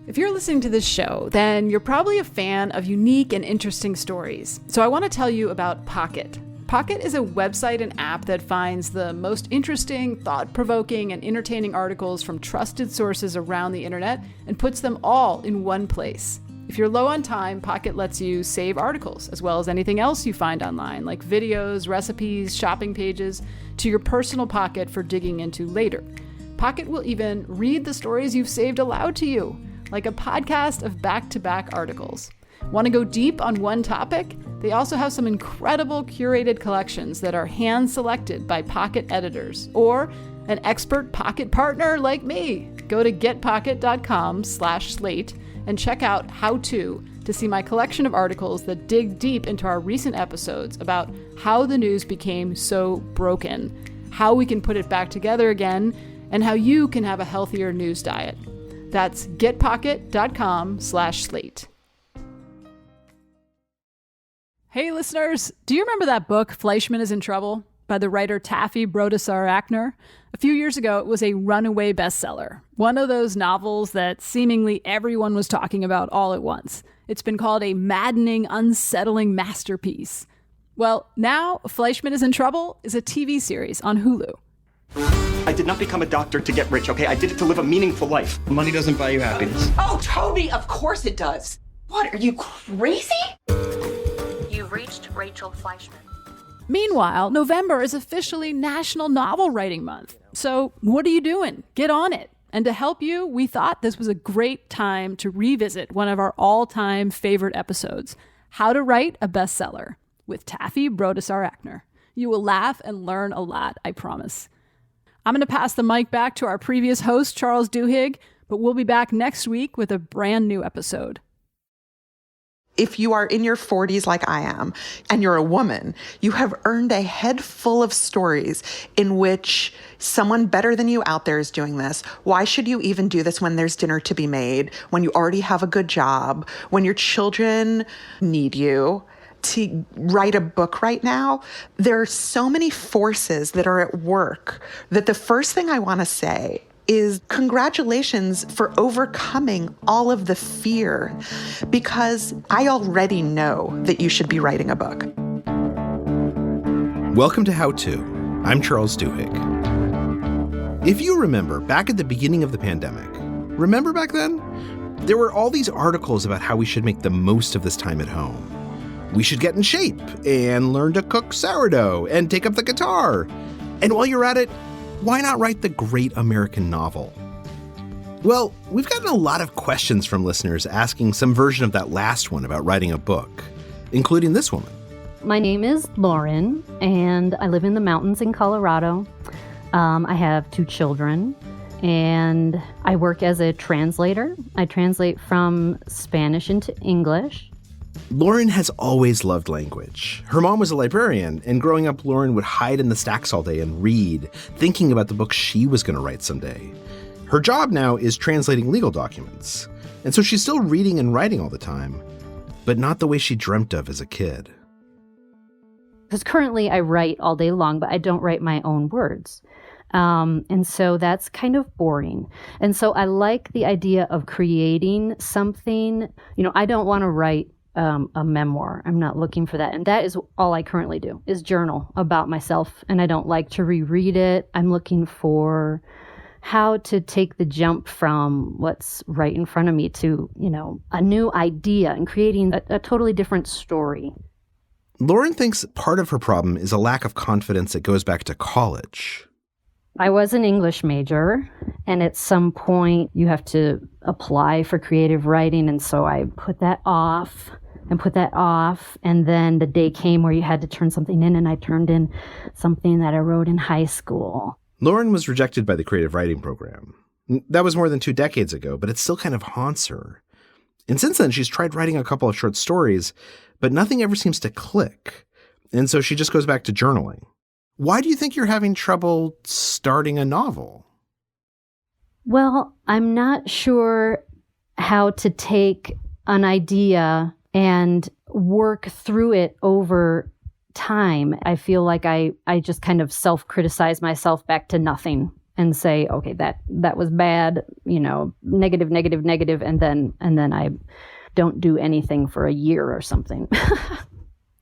If you're listening to this show, then you're probably a fan of unique and interesting stories. So I want to tell you about Pocket. Pocket is a website and app that finds the most interesting, thought-provoking, and entertaining articles from trusted sources around the internet and puts them all in one place. If you're low on time, Pocket lets you save articles, as well as anything else you find online, like videos, recipes, shopping pages, to your personal Pocket for digging into later. Pocket will even read the stories you've saved aloud to you, like a podcast of back-to-back articles. Want to go deep on one topic? They also have some incredible curated collections that are hand-selected by Pocket editors, or an expert Pocket partner like me. Go to getpocket.com/slate and check out How To see my collection of articles that dig deep into our recent episodes about how the news became so broken, how we can put it back together again, and how you can have a healthier news diet. That's getpocket.com/slate. Hey listeners, do you remember that book, Fleishman Is in Trouble, by the writer Taffy Brodesser-Akner? A few years ago, it was a runaway bestseller. One of those novels that seemingly everyone was talking about all at once. It's been called a maddening, unsettling masterpiece. Well, now Fleishman Is in Trouble is a TV series on Hulu. I did not become a doctor to get rich, okay? I did it to live a meaningful life. Money doesn't buy you happiness. Oh, Toby, of course it does. What, are you crazy? You've reached Rachel Fleishman. Meanwhile, November is officially National Novel Writing Month. So what are you doing? Get on it. And to help you, we thought this was a great time to revisit one of our all-time favorite episodes, How to Write a Bestseller, with Taffy Brodesser-Akner. You will laugh and learn a lot, I promise. I'm going to pass the mic back to our previous host, Charles Duhigg, but we'll be back next week with a brand new episode. If you are in your 40s like I am, and you're a woman, you have earned a head full of stories in which someone better than you out there is doing this. Why should you even do this when there's dinner to be made, when you already have a good job, when your children need you? To write a book right now, there are so many forces that are at work that the first thing I want to say is congratulations for overcoming all of the fear, because I already know that you should be writing a book. Welcome to How To. I'm Charles Duhigg. If you remember, back at the beginning of the pandemic, remember back then? There were all these articles about how we should make the most of this time at home. We should get in shape and learn to cook sourdough and take up the guitar. And while you're at it, why not write the great American novel? Well, we've gotten a lot of questions from listeners asking some version of that last one about writing a book, including this woman. My name is Lauren, and I live in the mountains in Colorado. I have 2 children, and I work as a translator. I translate from Spanish into English. Lauren has always loved language. Her mom was a librarian, and growing up, Lauren would hide in the stacks all day and read, thinking about the book she was going to write someday. Her job now is translating legal documents, and so she's still reading and writing all the time, but not the way she dreamt of as a kid. Because currently I write all day long, but I don't write my own words. And so that's kind of boring. And so I like the idea of creating something. I don't want to write a memoir. I'm not looking for that. And that is all I currently do, is journal about myself. And I don't like to reread it. I'm looking for how to take the jump from what's right in front of me to, a new idea and creating a totally different story. Lauren thinks part of her problem is a lack of confidence that goes back to college. I was an English major, and at some point you have to apply for creative writing. And so I put that off. And then the day came where you had to turn something in, and I turned in something that I wrote in high school. Lauren was rejected by the creative writing program. That was more than 2 decades ago, but it still kind of haunts her. And since then, she's tried writing a couple of short stories, but nothing ever seems to click. And so she just goes back to journaling. Why do you think you're having trouble starting a novel? Well, I'm not sure how to take an idea and work through it over time. I feel like I just kind of self-criticize myself back to nothing. and say, okay, that was bad, negative, and then I don't do anything for a year or something.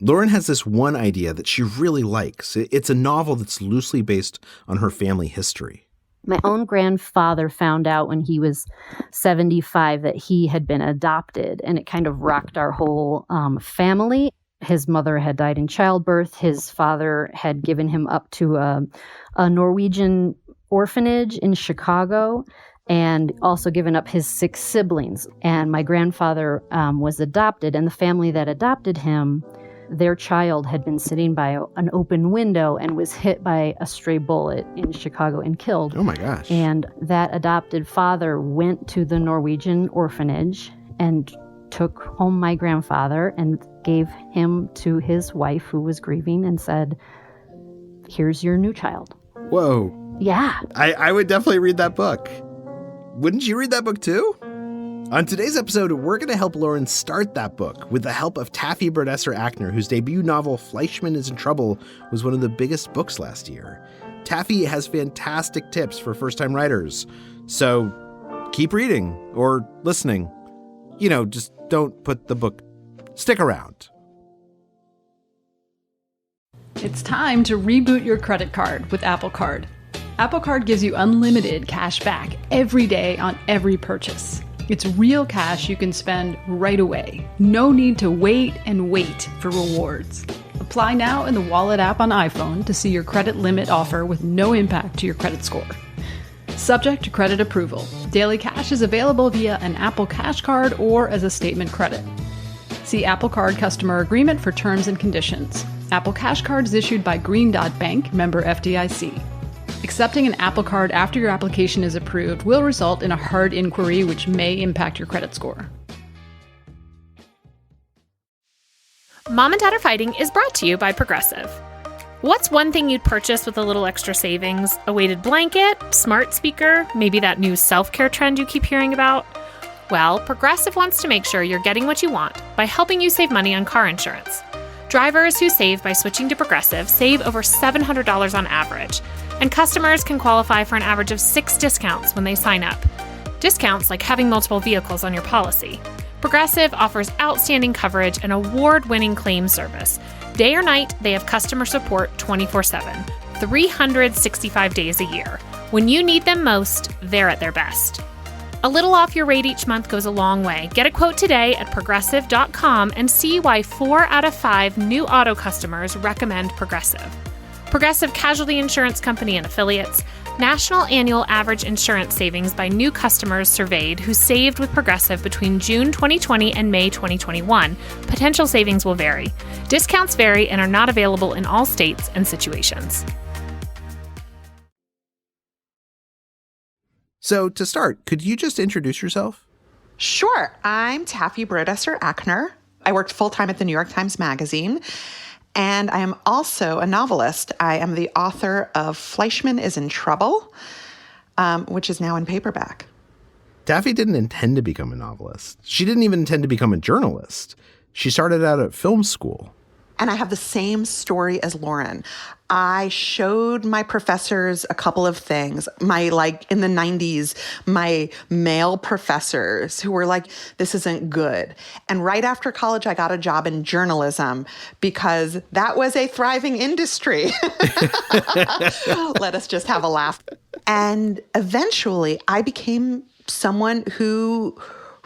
Lauren has this one idea that she really likes. It's a novel that's loosely based on her family history. My own grandfather found out when he was 75 that he had been adopted, and it kind of rocked our whole family. His mother had died in childbirth. His father had given him up to a Norwegian orphanage in Chicago, and also given up his 6 siblings. And my grandfather was adopted, and the family that adopted him, their child had been sitting by an open window and was hit by a stray bullet in Chicago and killed. Oh my gosh. And that adopted father went to the Norwegian orphanage and took home my grandfather and gave him to his wife who was grieving and said, here's your new child. Whoa. Yeah. I would definitely read that book. Wouldn't you read that book too? On today's episode, we're going to help Lauren start that book with the help of Taffy Brodesser-Akner, whose debut novel, Fleishman Is in Trouble, was one of the biggest books last year. Taffy has fantastic tips for first-time writers. So keep reading or listening. Just don't put the book. Stick around. It's time to reboot your credit card with Apple Card. Apple Card gives you unlimited cash back every day on every purchase. It's real cash you can spend right away. No need to wait for rewards. Apply now in the Wallet app on iPhone to see your credit limit offer with no impact to your credit score. Subject to credit approval. Daily cash is available via an Apple Cash Card or as a statement credit. See Apple Card customer agreement for terms and conditions. Apple Cash Card is issued by Green Dot Bank, member FDIC. Accepting an Apple Card after your application is approved will result in a hard inquiry which may impact your credit score. Mom and Dad Are Fighting is brought to you by Progressive. What's one thing you'd purchase with a little extra savings? A weighted blanket, smart speaker, maybe that new self-care trend you keep hearing about? Well, Progressive wants to make sure you're getting what you want by helping you save money on car insurance. Drivers who save by switching to Progressive save over $700 on average, and customers can qualify for an average of 6 discounts when they sign up. Discounts like having multiple vehicles on your policy. Progressive offers outstanding coverage and award-winning claim service. Day or night, they have customer support 24/7, 365 days a year. When you need them most, they're at their best. A little off your rate each month goes a long way. Get a quote today at Progressive.com and see why 4 out of 5 new auto customers recommend Progressive. Progressive Casualty Insurance Company and Affiliates. National annual average insurance savings by new customers surveyed who saved with Progressive between June 2020 and May 2021. Potential savings will vary. Discounts vary and are not available in all states and situations. So to start, could you just introduce yourself? Sure. I'm Taffy Brodesser-Akner. I worked full-time at the New York Times Magazine, and I am also a novelist. I am the author of Fleishman Is in Trouble, which is now in paperback. Taffy didn't intend to become a novelist. She didn't even intend to become a journalist. She started out at film school. And I have the same story as Lauren. I showed my professors a couple of things. In the 90s, my male professors who were like, this isn't good. And right after college, I got a job in journalism because that was a thriving industry. Let us just have a laugh. And eventually, I became someone who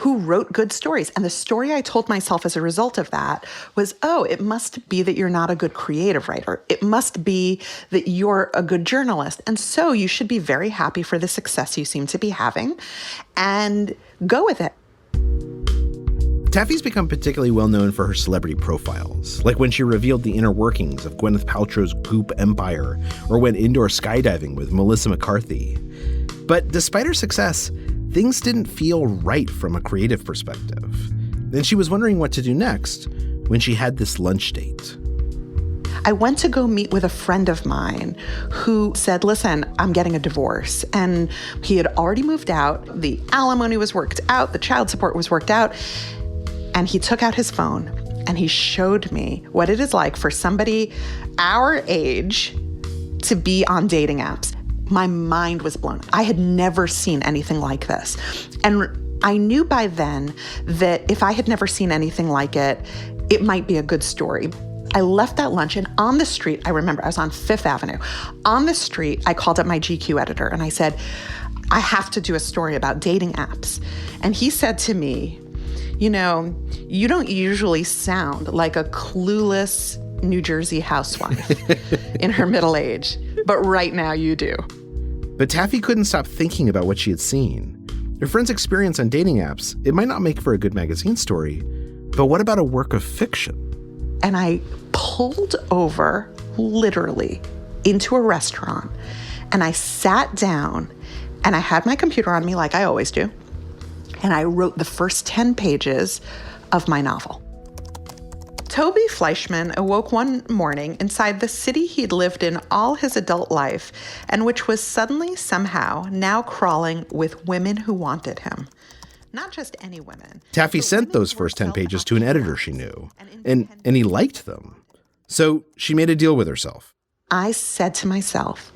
wrote good stories. And the story I told myself as a result of that was, it must be that you're not a good creative writer. It must be that you're a good journalist. And so you should be very happy for the success you seem to be having and go with it. Taffy's become particularly well known for her celebrity profiles, like when she revealed the inner workings of Gwyneth Paltrow's Goop empire or went indoor skydiving with Melissa McCarthy. But despite her success, things didn't feel right from a creative perspective. And she was wondering what to do next when she had this lunch date. I went to go meet with a friend of mine who said, listen, I'm getting a divorce. And he had already moved out. The alimony was worked out. The child support was worked out. And he took out his phone and he showed me what it is like for somebody our age to be on dating apps. My mind was blown. I had never seen anything like this. And I knew by then that if I had never seen anything like it, it might be a good story. I left that lunch, and on the street, I remember I was on Fifth Avenue. On the street, I called up my GQ editor and I said, I have to do a story about dating apps. And he said to me, you know, you don't usually sound like a clueless New Jersey housewife in her middle age, but right now you do. But Taffy couldn't stop thinking about what she had seen. Her friend's experience on dating apps, it might not make for a good magazine story, but what about a work of fiction? And I pulled over, literally, into a restaurant, and I sat down, and I had my computer on me like I always do, and I wrote the first 10 pages of my novel. Toby Fleishman awoke one morning inside the city he'd lived in all his adult life, and which was suddenly, somehow, now crawling with women who wanted him. Not just any women. Taffy sent those first 10 pages to an editor she knew, and he liked them. So she made a deal with herself. I said to myself,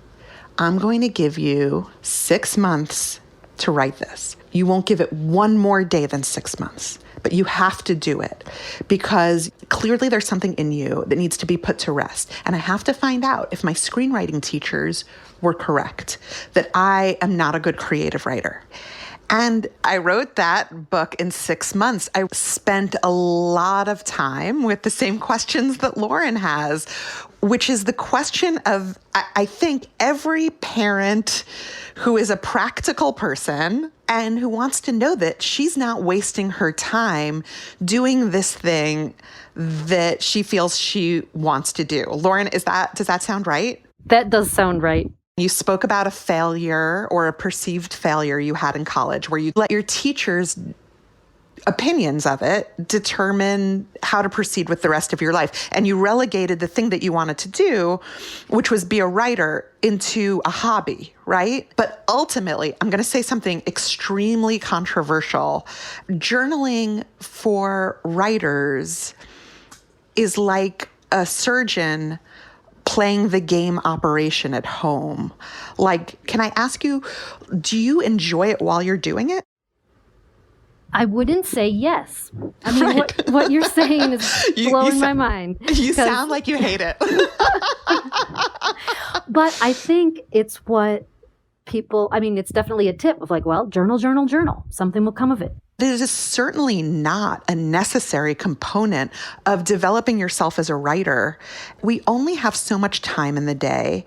I'm going to give you 6 months to write this. You won't give it one more day than 6 months, but you have to do it because clearly there's something in you that needs to be put to rest. And I have to find out if my screenwriting teachers were correct, that I am not a good creative writer. And I wrote that book in 6 months. I spent a lot of time with the same questions that Lauren has, which is the question of, I think, every parent who is a practical person and who wants to know that she's not wasting her time doing this thing that she feels she wants to do. Lauren, does that sound right? That does sound right. You spoke about a failure or a perceived failure you had in college where you let your teachers' opinions of it determine how to proceed with the rest of your life. And you relegated the thing that you wanted to do, which was be a writer, into a hobby, right? But ultimately, I'm going to say something extremely controversial. Journaling for writers is like a surgeon playing the game Operation at home. Like, can I ask you, do you enjoy it while you're doing it? I wouldn't say yes. I mean, right. what you're saying is blowing my mind. You sound like you hate it. But I think it's what people, I mean, it's definitely a tip of like, well, journal. Something will come of it. It is certainly not a necessary component of developing yourself as a writer. We only have so much time in the day.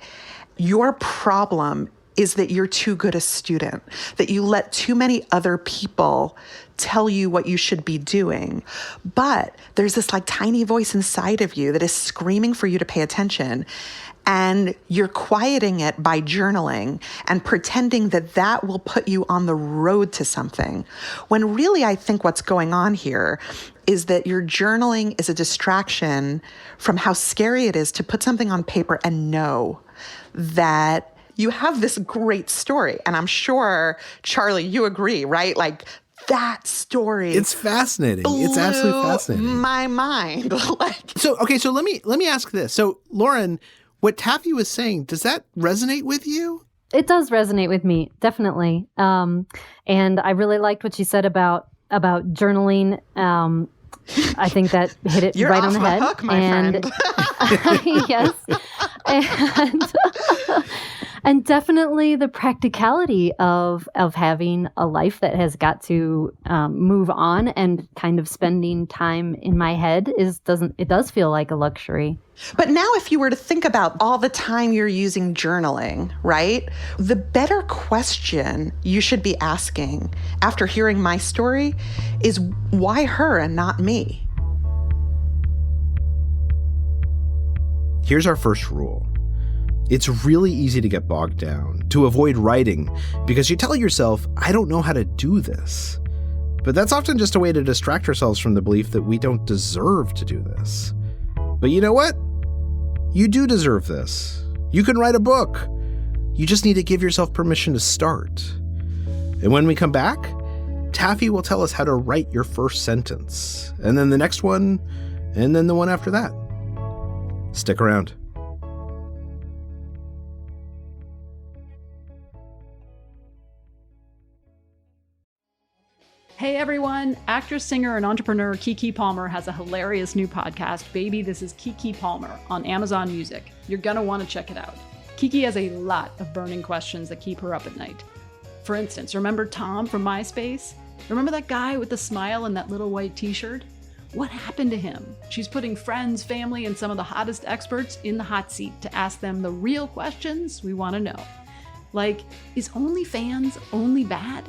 Your problem is that you're too good a student, that you let too many other people tell you what you should be doing. But there's this like tiny voice inside of you that is screaming for you to pay attention. And you're quieting it by journaling and pretending that that will put you on the road to something. When really, I think what's going on here is that your journaling is a distraction from how scary it is to put something on paper and know that you have this great story. And I'm sure, Charlie, you agree, right? Like, that story. It's fascinating. It's absolutely fascinating. My mind. So let me ask this. So, Lauren, what Taffy was saying, does that resonate with you? It does resonate with me, definitely. And I really liked what she said about journaling. I think that hit it right on the head. Hook, my friend. Yes. And definitely the practicality of having a life that has got to move on, and kind of spending time in my head does feel like a luxury. But now if you were to think about all the time you're using journaling, right? The better question you should be asking after hearing my story is, why her and not me? Here's our first rule. It's really easy to get bogged down, to avoid writing, because you tell yourself, I don't know how to do this. But that's often just a way to distract ourselves from the belief that we don't deserve to do this. But you know what? You do deserve this. You can write a book. You just need to give yourself permission to start. And when we come back, Taffy will tell us how to write your first sentence, and then the next one, and then the one after that. Stick around. Hey everyone, actress, singer, and entrepreneur Keke Palmer has a hilarious new podcast, Baby, This is Keke Palmer, on Amazon Music. You're gonna want to check it out. Keke has a lot of burning questions that keep her up at night. For instance, remember Tom from MySpace? Remember that guy with the smile and that little white t-shirt? What happened to him? She's putting friends, family, and some of the hottest experts in the hot seat to ask them the real questions we want to know. Like, is OnlyFans only bad?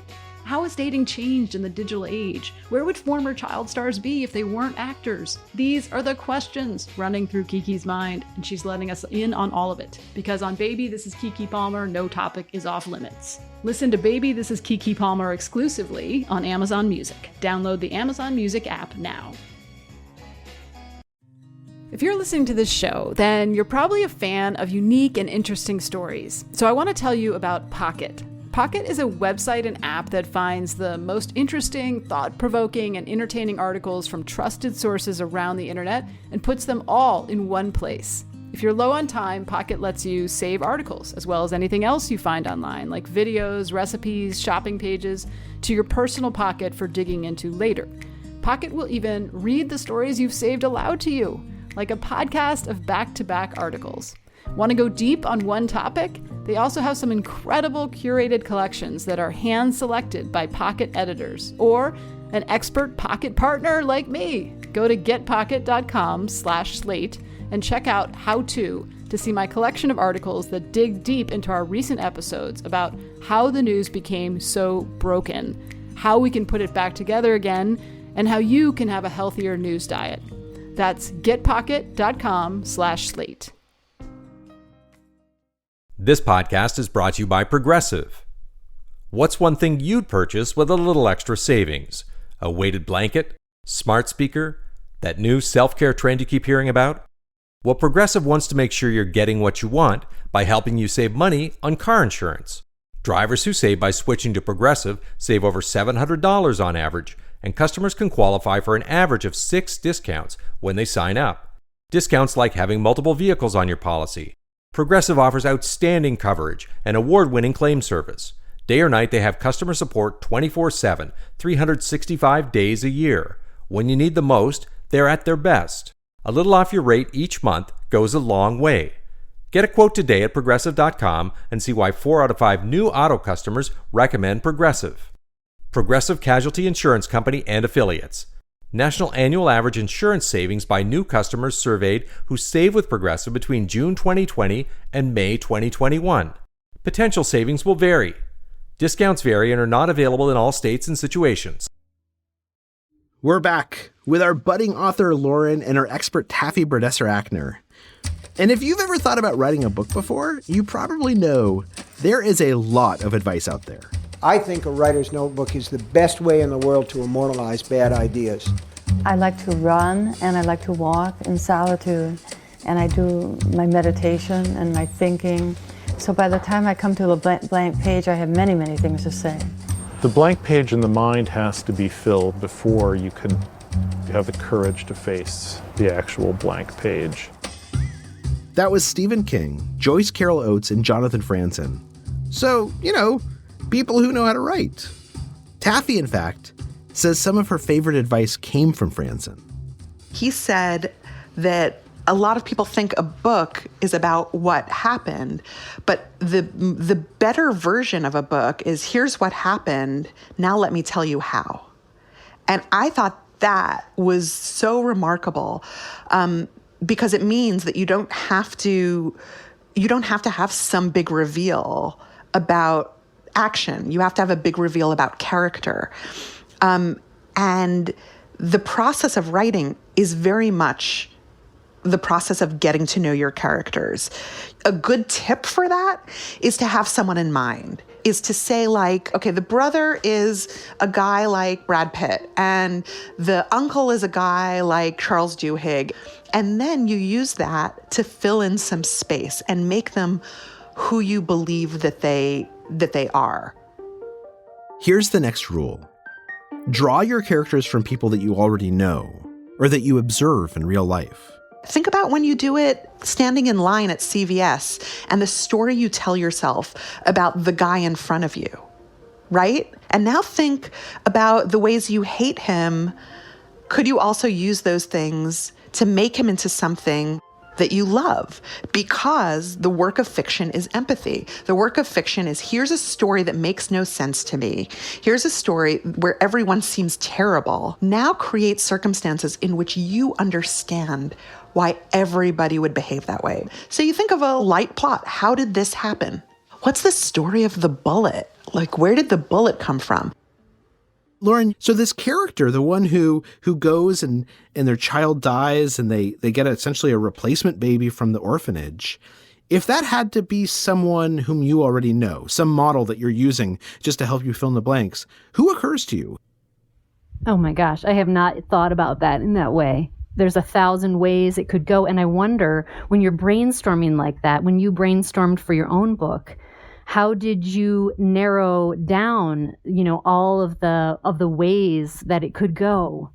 How has dating changed in the digital age? Where would former child stars be if they weren't actors? These are the questions running through Keke's mind, and she's letting us in on all of it. Because on Baby, This is Keke Palmer, no topic is off limits. Listen to Baby, This is Keke Palmer exclusively on Amazon Music. Download the Amazon Music app now. If you're listening to this show, then you're probably a fan of unique and interesting stories. So I want to tell you about Pocket. Pocket is a website and app that finds the most interesting, thought-provoking, and entertaining articles from trusted sources around the internet and puts them all in one place. If you're low on time, Pocket lets you save articles, as well as anything else you find online, like videos, recipes, shopping pages, to your personal Pocket for digging into later. Pocket will even read the stories you've saved aloud to you, like a podcast of back-to-back articles. Want to go deep on one topic? They also have some incredible curated collections that are hand-selected by Pocket editors, or an expert Pocket partner like me. Go to getpocket.com/slate and check out How To see my collection of articles that dig deep into our recent episodes about how the news became so broken, how we can put it back together again, and how you can have a healthier news diet. That's getpocket.com/slate. This podcast is brought to you by Progressive. What's one thing you'd purchase with a little extra savings? A weighted blanket? Smart speaker? That new self-care trend you keep hearing about? Well, Progressive wants to make sure you're getting what you want by helping you save money on car insurance. Drivers who save by switching to Progressive save over $700 on average, and customers can qualify for an average of 6 discounts when they sign up. Discounts like having multiple vehicles on your policy. Progressive offers outstanding coverage and award-winning claim service. Day or night, they have customer support 24/7, 365 days a year. When you need the most, they're at their best. A little off your rate each month goes a long way. Get a quote today at Progressive.com and see why 4 out of 5 new auto customers recommend Progressive. Progressive Casualty Insurance Company and Affiliates. National annual average insurance savings by new customers surveyed who save with Progressive between June 2020 and May 2021. Potential savings will vary. Discounts vary and are not available in all states and situations. We're back with our budding author Lauren and our expert Taffy Brodesser-Akner. And if you've ever thought about writing a book before, you probably know there is a lot of advice out there. I think a writer's notebook is the best way in the world to immortalize bad ideas. I like to run and I like to walk in solitude, and I do my meditation and my thinking. So by the time I come to a blank page, I have many, many things to say. The blank page in the mind has to be filled before you can have the courage to face the actual blank page. That was Stephen King, Joyce Carol Oates, and Jonathan Franzen. So, people who know how to write. Taffy, in fact, says some of her favorite advice came from Franzen. He said that a lot of people think a book is about what happened, but the better version of a book is, here's what happened, now let me tell you how. And I thought that was so remarkable, because it means that you don't have to have some big reveal about action. You have to have a big reveal about character. And the process of writing is very much the process of getting to know your characters. A good tip for that is to have someone in mind, is to say, like, okay, the brother is a guy like Brad Pitt, and the uncle is a guy like Charles Duhigg. And then you use that to fill in some space and make them who you believe that they are. Here's the next rule. Draw your characters from people that you already know or that you observe in real life. Think about when you do it standing in line at CVS and the story you tell yourself about the guy in front of you, right? And now think about the ways you hate him. Could you also use those things to make him into something that you love? Because the work of fiction is empathy. The work of fiction is, here's a story that makes no sense to me. Here's a story where everyone seems terrible. Now create circumstances in which you understand why everybody would behave that way. So you think of a light plot. How did this happen? What's the story of the bullet? Like, where did the bullet come from? Lauren, so this character, the one who goes and their child dies and they get essentially a replacement baby from the orphanage, if that had to be someone whom you already know, some model that you're using just to help you fill in the blanks, who occurs to you? Oh my gosh, I have not thought about that in that way. There's 1,000 ways it could go. And I wonder, when you're brainstorming like that, when you brainstormed for your own book, how did you narrow down, all of the ways that it could go?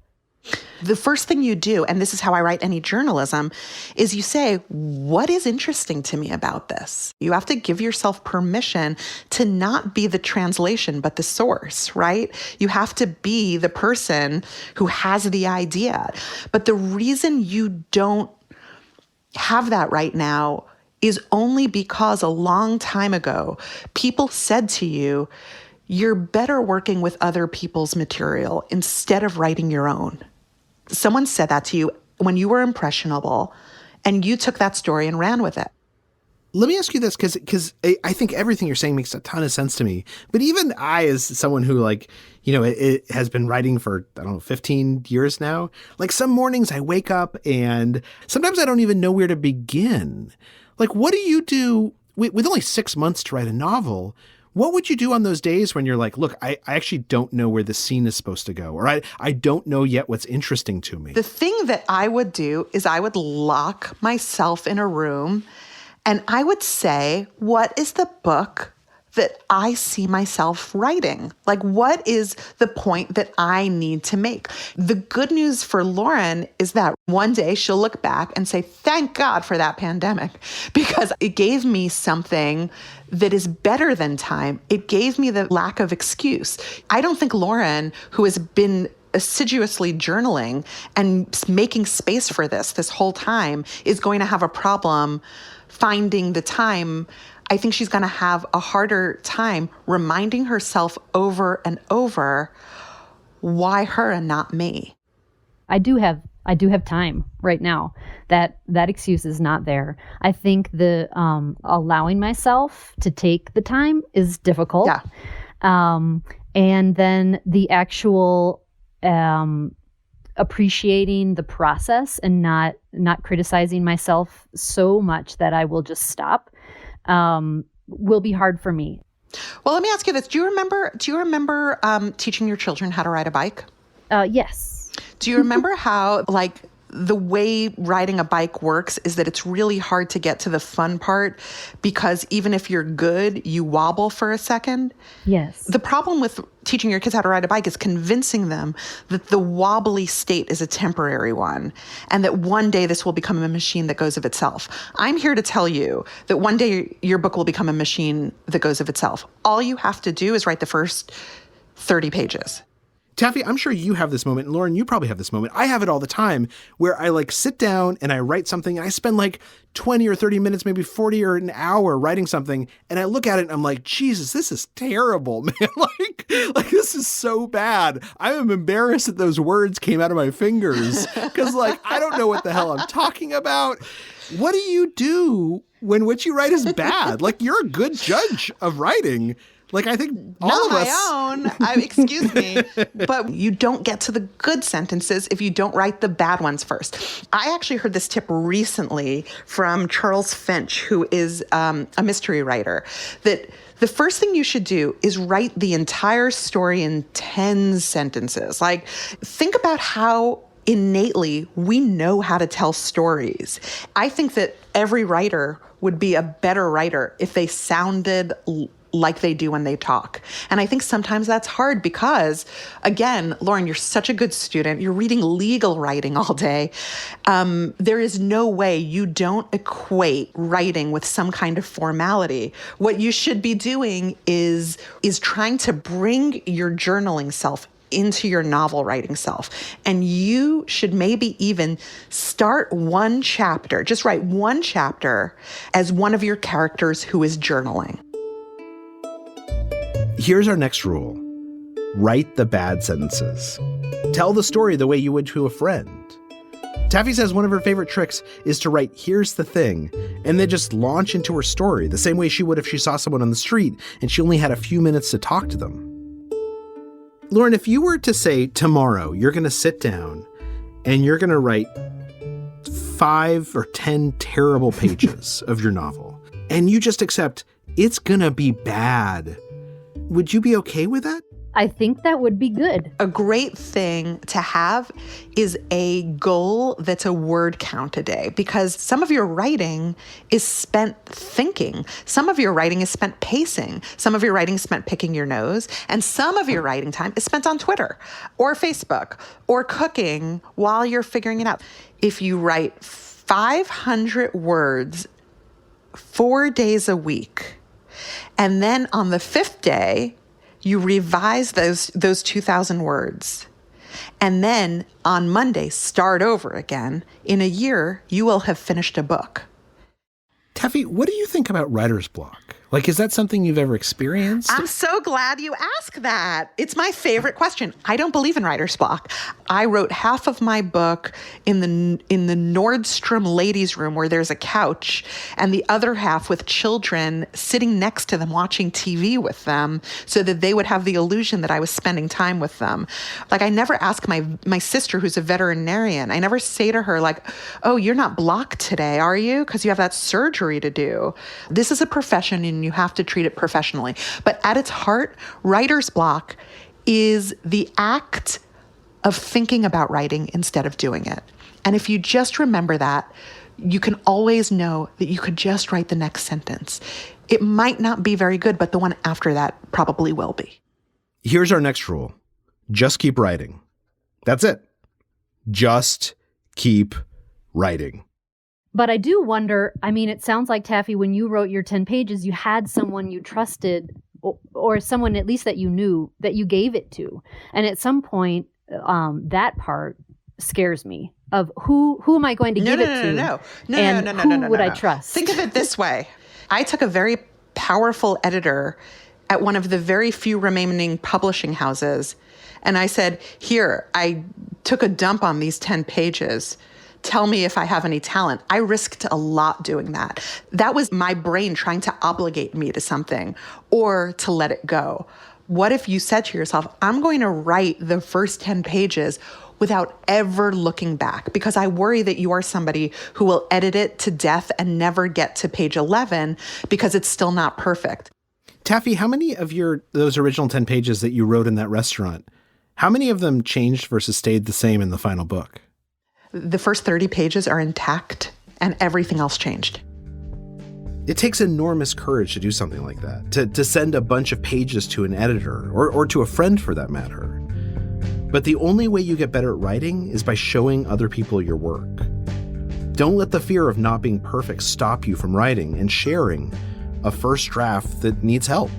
The first thing you do, and this is how I write any journalism, is you say, what is interesting to me about this? You have to give yourself permission to not be the translation, but the source, right? You have to be the person who has the idea. But the reason you don't have that right now is only because a long time ago, people said to you, you're better working with other people's material instead of writing your own. Someone said that to you when you were impressionable, and you took that story and ran with it. Let me ask you this, because I think everything you're saying makes a ton of sense to me. But even I, as someone who it has been writing for, 15 years now, like some mornings I wake up and sometimes I don't even know where to begin. Like, what do you do with only 6 months to write a novel? What would you do on those days when you're like, look, I actually don't know where the scene is supposed to go, or I don't know yet what's interesting to me? The thing that I would do is I would lock myself in a room and I would say, what is the book that I see myself writing? Like, what is the point that I need to make? The good news for Lauren is that one day she'll look back and say, thank God for that pandemic, because it gave me something that is better than time. It gave me the lack of excuse. I don't think Lauren, who has been assiduously journaling and making space for this whole time, is going to have a problem finding the time. I think she's going to have a harder time reminding herself over and over, why her and not me? I do have time right now. That excuse is not there. I think the allowing myself to take the time is difficult. Yeah. And then the actual appreciating the process and not criticizing myself so much that I will just stop will be hard for me. Well, let me ask you this. Do you remember teaching your children how to ride a bike? Yes. Do you remember how, the way riding a bike works is that it's really hard to get to the fun part because even if you're good, you wobble for a second? Yes. The problem with teaching your kids how to ride a bike is convincing them that the wobbly state is a temporary one and that one day this will become a machine that goes of itself. I'm here to tell you that one day your book will become a machine that goes of itself. All you have to do is write the first 30 pages. Taffy, I'm sure you have this moment. And Lauren, you probably have this moment. I have it all the time where I sit down and I write something and I spend 20 or 30 minutes, maybe 40 or an hour writing something. And I look at it and I'm like, Jesus, this is terrible, man. This is so bad. I am embarrassed that those words came out of my fingers because I don't know what the hell I'm talking about. What do you do when what you write is bad? You're a good judge of writing. I think all of us. Not my own. Excuse me. But you don't get to the good sentences if you don't write the bad ones first. I actually heard this tip recently from Charles Finch, who is a mystery writer, that the first thing you should do is write the entire story in 10 sentences. Think about how innately we know how to tell stories. I think that every writer would be a better writer if they sounded like they do when they talk. And I think sometimes that's hard because, again, Lauren, you're such a good student. You're reading legal writing all day. There is no way you don't equate writing with some kind of formality. What you should be doing is trying to bring your journaling self into your novel writing self. And you should maybe even start one chapter, just write one chapter as one of your characters who is journaling. Here's our next rule. Write the bad sentences. Tell the story the way you would to a friend. Taffy says one of her favorite tricks is to write, "Here's the thing," and then just launch into her story the same way she would if she saw someone on the street and she only had a few minutes to talk to them. Lauren, if you were to say tomorrow, you're going to sit down and you're going to write 5 or 10 terrible pages of your novel, and you just accept it's going to be bad, would you be okay with that? I think that would be good. A great thing to have is a goal that's a word count a day, because some of your writing is spent thinking. Some of your writing is spent pacing. Some of your writing is spent picking your nose. And some of your writing time is spent on Twitter or Facebook or cooking while you're figuring it out. If you write 500 words 4 days a week, and then on the 5th day, you revise those 2,000 words. And then on Monday, start over again. In a year, you will have finished a book. Taffy, what do you think about writer's block? Like, is that something you've ever experienced? I'm so glad you asked that. It's my favorite question. I don't believe in writer's block. I wrote half of my book in the Nordstrom ladies' room where there's a couch, and the other half with children sitting next to them watching TV with them so that they would have the illusion that I was spending time with them. Like, I never ask my sister, who's a veterinarian, I never say to her, like, "Oh, you're not blocked today, are you? Because you have that surgery to do." This is a profession and you have to treat it professionally. But at its heart, writer's block is the act of thinking about writing instead of doing it. And if you just remember that, you can always know that you could just write the next sentence. It might not be very good, but the one after that probably will be. Here's our next rule. Just keep writing. That's it. Just keep writing. But I do wonder, I mean, it sounds like, Taffy, when you wrote your 10 pages, you had someone you trusted or someone at least that you knew that you gave it to. And at some point, that part scares me of who am I going to give it to? No. Who would I trust? Think of it this way. I took a very powerful editor at one of the very few remaining publishing houses, and I said, "Here, I took a dump on these 10 pages. Tell me if I have any talent." I risked a lot doing that. That was my brain trying to obligate me to something or to let it go. What if you said to yourself, "I'm going to write the first 10 pages without ever looking back, because I worry that you are somebody who will edit it to death and never get to page 11 because it's still not perfect." Taffy, how many of those original 10 pages that you wrote in that restaurant, how many of them changed versus stayed the same in the final book? The first 30 pages are intact and everything else changed. It takes enormous courage to do something like that, to send a bunch of pages to an editor or to a friend for that matter. But the only way you get better at writing is by showing other people your work. Don't let the fear of not being perfect stop you from writing and sharing a first draft that needs help.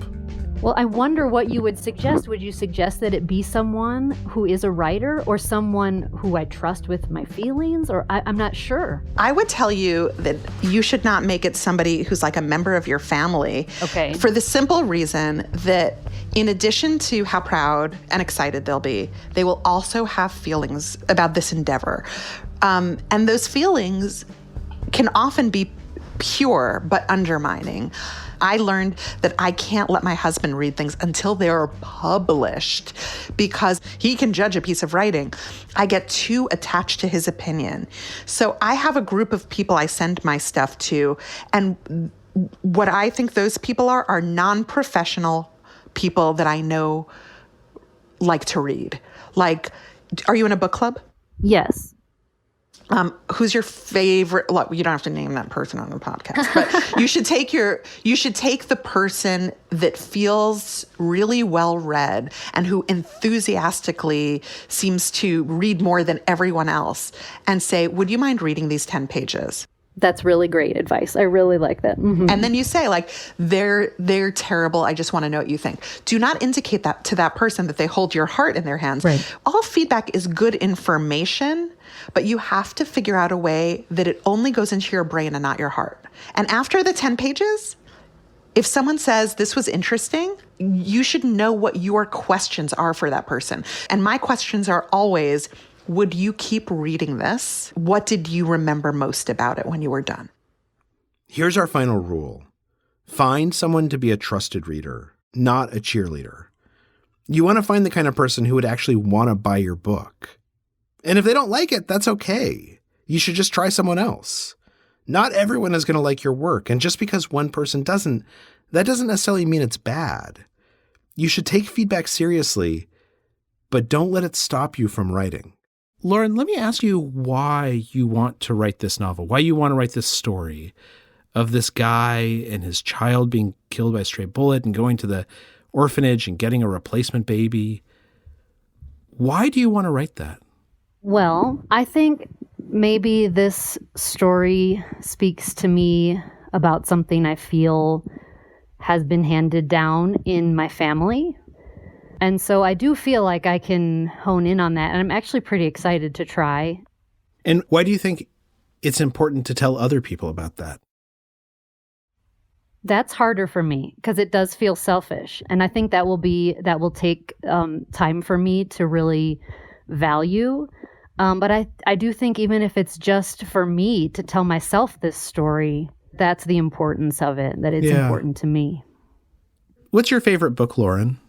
Well, I wonder what you would suggest. Would you suggest that it be someone who is a writer or someone who I trust with my feelings? Or I'm not sure. I would tell you that you should not make it somebody who's like a member of your family. Okay. For the simple reason that in addition to how proud and excited they'll be, they will also have feelings about this endeavor. And those feelings can often be pure but undermining. I learned that I can't let my husband read things until they're published because he can judge a piece of writing. I get too attached to his opinion. So I have a group of people I send my stuff to, and what I think those people are non-professional people that I know like to read. Like, are you in a book club? Yes. Who's your favorite? Look, you don't have to name that person on the podcast, but you should take the person that feels really well read and who enthusiastically seems to read more than everyone else and say, would you mind reading these 10 pages? That's really great advice. I really like that. Mm-hmm. And then you say, like, they're terrible. I just want to know what you think. Do not indicate that to that person that they hold your heart in their hands. Right. All feedback is good information, but you have to figure out a way that it only goes into your brain and not your heart. And after the 10 pages, if someone says this was interesting, you should know what your questions are for that person. And my questions are always, would you keep reading this? What did you remember most about it when you were done? Here's our final rule. Find someone to be a trusted reader, not a cheerleader. You want to find the kind of person who would actually want to buy your book. And if they don't like it, that's okay. You should just try someone else. Not everyone is going to like your work. And just because one person doesn't, that doesn't necessarily mean it's bad. You should take feedback seriously, but don't let it stop you from writing. Lauren, let me ask you why you want to write this novel, why you want to write this story of this guy and his child being killed by a stray bullet and going to the orphanage and getting a replacement baby. Why do you want to write that? Well, I think maybe this story speaks to me about something I feel has been handed down in my family. And so I do feel like I can hone in on that. And I'm actually pretty excited to try. And why do you think it's important to tell other people about that? That's harder for me because it does feel selfish. And I think that will take time for me to really value. But I do think even if it's just for me to tell myself this story, that's the importance of it, that it's important to me. What's your favorite book, Lauren?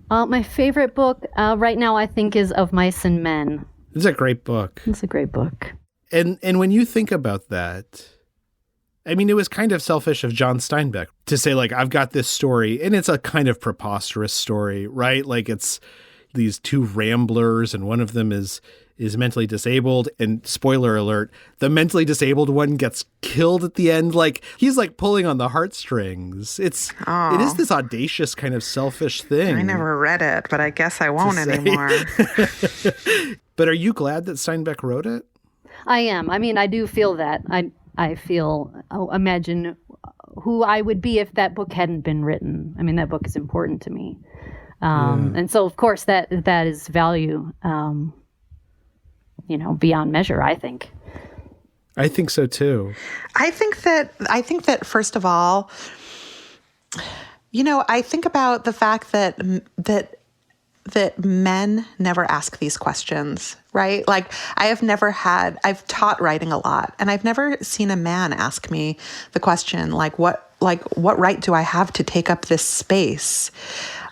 My favorite book right now, I think, is Of Mice and Men. It's a great book. It's a great book. And when you think about that, I mean, it was kind of selfish of John Steinbeck to say, like, I've got this story, and it's a kind of preposterous story, right? Like, it's these two ramblers, and one of them is mentally disabled, and spoiler alert, the mentally disabled one gets killed at the end. Like, he's like pulling on the heartstrings. It is this audacious kind of selfish thing. I never read it, but I guess I won't anymore. But are you glad that Steinbeck wrote it? I am. I mean, I do feel that. I feel, imagine who I would be if that book hadn't been written. I mean, that book is important to me. And so, of course, that is value, beyond measure, I think. I think so, too. I think that first of all, I think about the fact that men never ask these questions, right? Like, I've taught writing a lot, and I've never seen a man ask me the question, what right do I have to take up this space?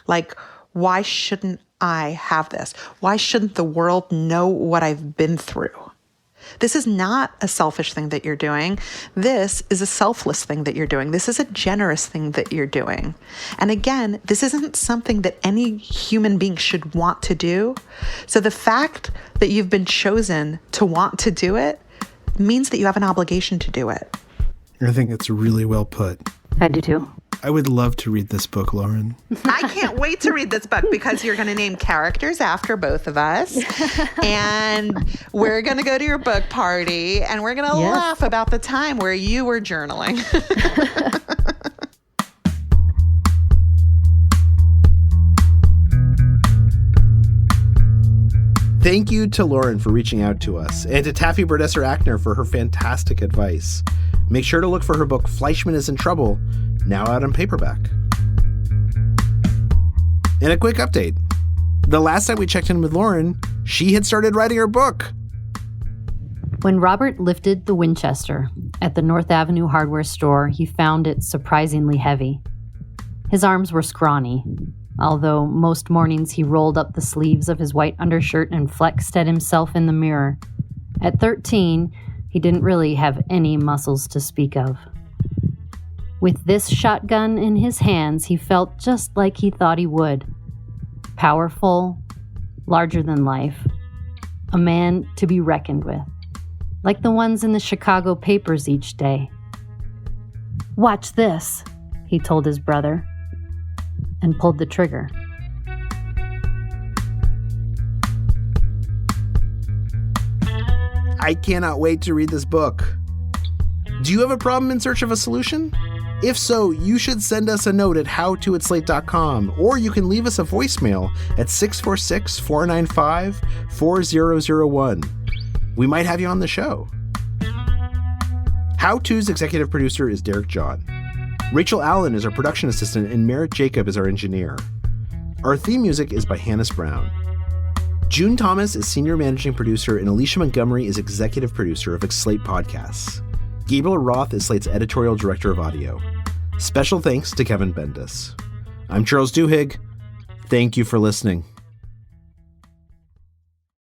Like, why shouldn't I have this? Why shouldn't the world know what I've been through? This is not a selfish thing that you're doing. This is a selfless thing that you're doing. This is a generous thing that you're doing. And again, this isn't something that any human being should want to do. So the fact that you've been chosen to want to do it means that you have an obligation to do it. I think it's really well put. I do too. I would love to read this book, Lauren. I can't wait to read this book because you're going to name characters after both of us. And we're going to go to your book party and we're going to laugh about the time where you were journaling. Thank you to Lauren for reaching out to us and to Taffy Brodesser-Akner for her fantastic advice. Make sure to look for her book, Fleishman Is in Trouble, now out on paperback. And a quick update. The last time we checked in with Lauren, she had started writing her book. When Robert lifted the Winchester at the North Avenue hardware store, he found it surprisingly heavy. His arms were scrawny, although most mornings he rolled up the sleeves of his white undershirt and flexed at himself in the mirror. At 13, he didn't really have any muscles to speak of. With this shotgun in his hands, he felt just like he thought he would. Powerful, larger than life. A man to be reckoned with. like the ones in the Chicago papers each day. "Watch this," he told his brother, and pulled the trigger. I cannot wait to read this book. Do you have a problem in search of a solution? If so, you should send us a note at howto@slate.com, or you can leave us a voicemail at 646-495-4001. We might have you on the show. How To's executive producer is Derek John. Rachel Allen is our production assistant, and Merritt Jacob is our engineer. Our theme music is by Hannes Brown. June Thomas is senior managing producer, and Alicia Montgomery is executive producer of Slate Podcasts. Gabriel Roth is Slate's editorial director of audio. Special thanks to Kevin Bendis. I'm Charles Duhigg. Thank you for listening.